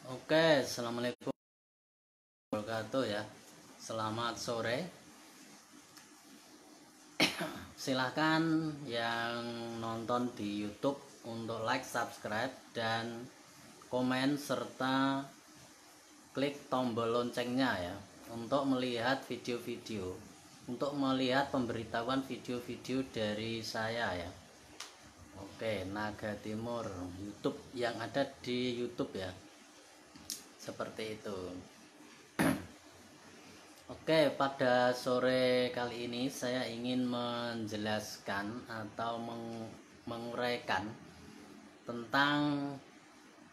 Oke, assalamualaikum warahmatullahi wabarakatuh ya. Selamat sore. Silahkan yang nonton di YouTube untuk like, subscribe, dan komen serta klik tombol loncengnya ya untuk melihat video-video, untuk melihat pemberitahuan video-video dari saya ya. Oke, Naga Timur YouTube yang ada di YouTube ya. Seperti itu. Oke, pada sore kali ini saya ingin menjelaskan atau menguraikan tentang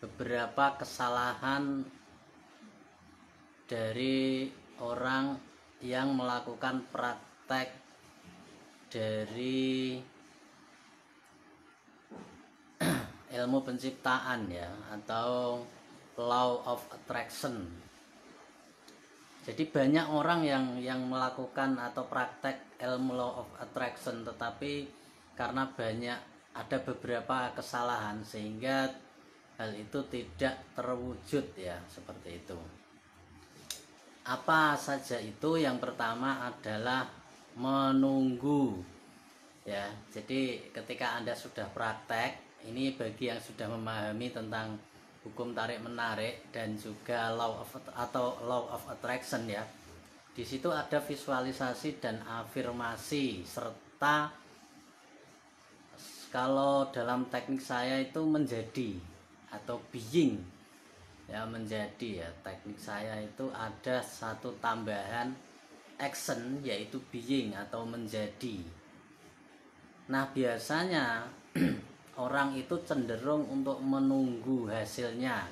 beberapa kesalahan dari orang yang melakukan praktek dari ilmu penciptaan ya, atau law of attraction. Jadi banyak orang yang melakukan atau praktek ilmu law of attraction, tetapi karena banyak ada beberapa kesalahan sehingga hal itu tidak terwujud ya, seperti itu. Apa saja itu? Yang pertama adalah menunggu ya. Jadi ketika Anda sudah praktek, ini bagi yang sudah memahami tentang hukum tarik menarik dan juga law of attraction ya. Di situ ada visualisasi dan afirmasi, serta kalau dalam teknik saya itu menjadi atau being ya, menjadi ya. Teknik saya itu ada satu tambahan action, yaitu being atau menjadi. Nah, biasanya orang itu cenderung untuk menunggu hasilnya.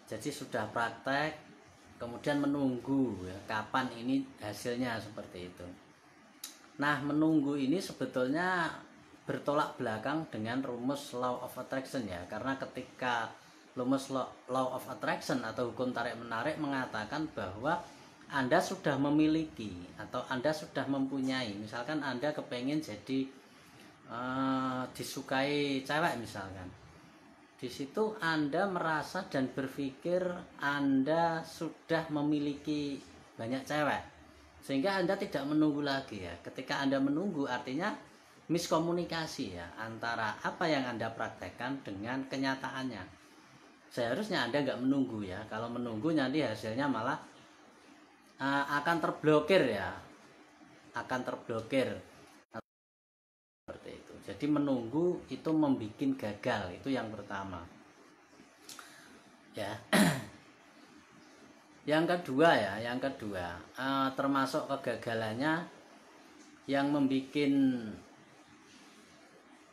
Jadi sudah praktek kemudian menunggu ya, kapan ini hasilnya, seperti itu. Nah, menunggu ini sebetulnya bertolak belakang dengan rumus law of attraction ya. Karena ketika rumus law of attraction atau hukum tarik menarik mengatakan bahwa Anda sudah memiliki atau Anda sudah mempunyai, misalkan Anda kepengen jadi disukai cewek misalkan, di situ Anda merasa dan berpikir Anda sudah memiliki banyak cewek, sehingga Anda tidak menunggu lagi ya. Ketika Anda menunggu artinya miskomunikasi ya, antara apa yang Anda praktekkan dengan kenyataannya. Seharusnya Anda nggak menunggu ya. Kalau menunggu nanti hasilnya malah akan terblokir ya, akan terblokir seperti itu. Jadi menunggu itu membuat gagal, itu yang pertama ya. Yang kedua ya, termasuk kegagalannya yang membuat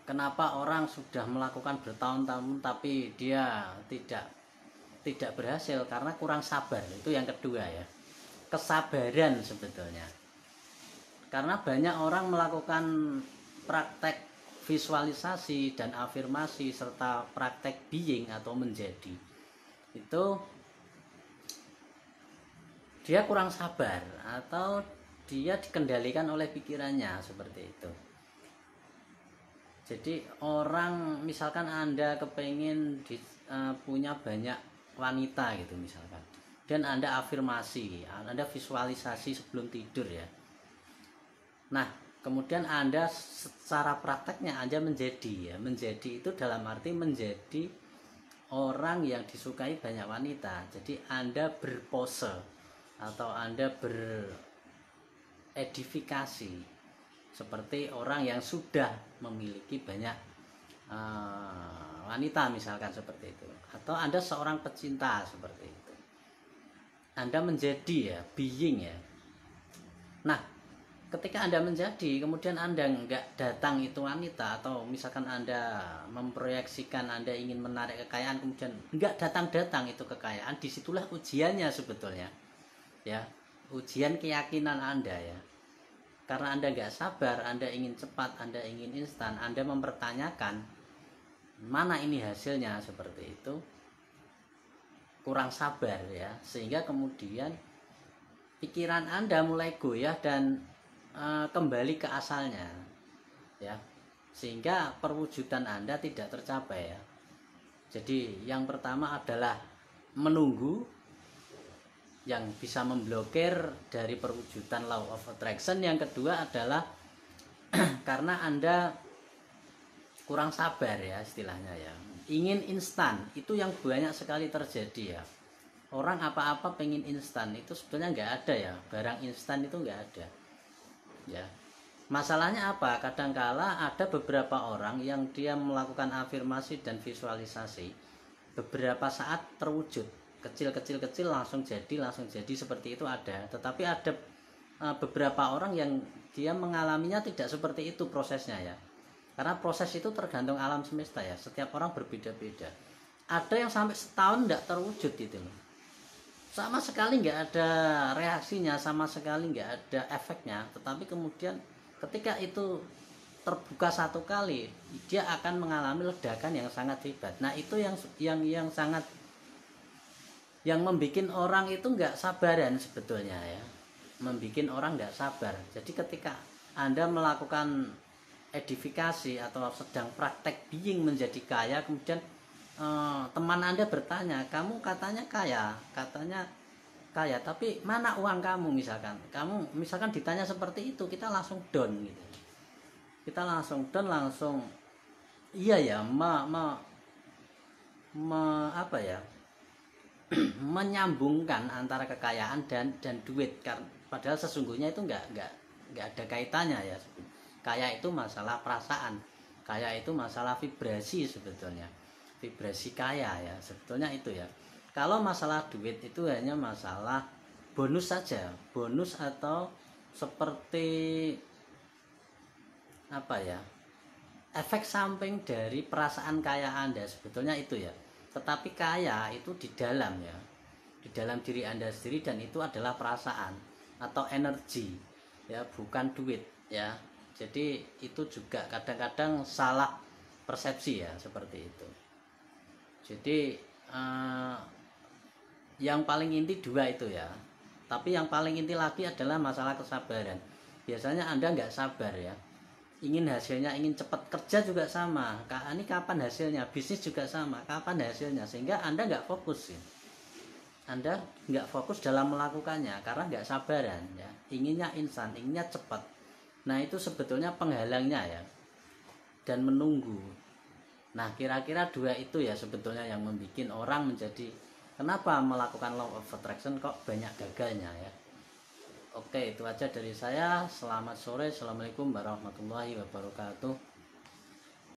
kenapa orang sudah melakukan bertahun-tahun tapi dia tidak berhasil, karena kurang sabar. Itu yang kedua ya, kesabaran sebetulnya. Karena banyak orang melakukan praktek visualisasi dan afirmasi serta praktek being atau menjadi, itu dia kurang sabar atau dia dikendalikan oleh pikirannya, seperti itu. Jadi orang, misalkan Anda kepengen punya banyak wanita gitu misalkan, dan Anda afirmasi, Anda visualisasi sebelum tidur ya. Nah, kemudian Anda secara prakteknya Anda menjadi ya. Menjadi itu dalam arti menjadi orang yang disukai banyak wanita. Jadi Anda berpose atau Anda beredifikasi seperti orang yang sudah memiliki banyak wanita misalkan, seperti itu. Atau Anda seorang pecinta, seperti itu. Anda menjadi ya, being ya. Nah, ketika Anda menjadi, kemudian Anda nggak datang itu wanita, atau misalkan Anda memproyeksikan Anda ingin menarik kekayaan, kemudian nggak datang-datang itu kekayaan, disitulah ujiannya sebetulnya ya, ujian keyakinan Anda ya. Karena Anda nggak sabar, Anda ingin cepat, Anda ingin instan, Anda mempertanyakan mana ini hasilnya, seperti itu. Kurang sabar ya, sehingga kemudian pikiran Anda mulai goyah dan kembali ke asalnya ya, sehingga perwujudan Anda tidak tercapai ya. Jadi yang pertama adalah menunggu, yang bisa memblokir dari perwujudan law of attraction. Yang kedua adalah karena Anda kurang sabar ya istilahnya ya, ingin instan. Itu yang banyak sekali terjadi ya, orang apa-apa pengen instan. Itu sebetulnya nggak ada ya, barang instan itu nggak ada ya. Masalahnya apa, kadangkala ada beberapa orang yang dia melakukan afirmasi dan visualisasi, beberapa saat terwujud, kecil langsung jadi seperti itu ada. Tetapi ada beberapa orang yang dia mengalaminya tidak seperti itu prosesnya ya, karena proses itu tergantung alam semesta ya, setiap orang berbeda-beda. Ada yang sampai setahun tidak terwujud gitu loh, sama sekali nggak ada reaksinya, sama sekali nggak ada efeknya. Tetapi kemudian ketika itu terbuka satu kali, dia akan mengalami ledakan yang sangat hebat. Nah itu yang sangat, yang membuat orang itu nggak sabaran sebetulnya ya, membuat orang nggak sabar. Jadi ketika Anda melakukan edifikasi atau sedang praktek being menjadi kaya, kemudian teman Anda bertanya, kamu katanya kaya, tapi mana uang kamu? Kamu misalkan ditanya seperti itu, kita langsung down gitu. Kita langsung down, langsung iya ya, apa ya, menyambungkan antara kekayaan dan duit. Padahal sesungguhnya itu nggak ada kaitannya ya. Kaya itu masalah perasaan, kaya itu masalah vibrasi sebetulnya, vibrasi kaya ya sebetulnya itu ya. Kalau masalah duit itu hanya masalah bonus saja, bonus atau seperti apa ya, efek samping dari perasaan kaya Anda sebetulnya itu ya. Tetapi kaya itu di dalam ya, di dalam diri Anda sendiri, dan itu adalah perasaan atau energi ya, bukan duit ya. Jadi itu juga kadang-kadang salah persepsi ya seperti itu. Jadi yang paling inti dua itu ya. Tapi yang paling inti lagi adalah masalah kesabaran. Biasanya Anda nggak sabar ya, ingin hasilnya, ingin cepat. Kerja juga sama, ini kapan hasilnya, bisnis juga sama, kapan hasilnya. Sehingga Anda nggak fokus ya. Anda nggak fokus dalam melakukannya karena nggak sabaran ya, inginnya instan, inginnya cepat. Nah itu sebetulnya penghalangnya ya, dan menunggu. Nah kira-kira dua itu ya sebetulnya yang membuat orang menjadi, kenapa melakukan law of attraction kok banyak gagalnya ya. Oke, itu aja dari saya. Selamat sore, assalamualaikum warahmatullahi wabarakatuh.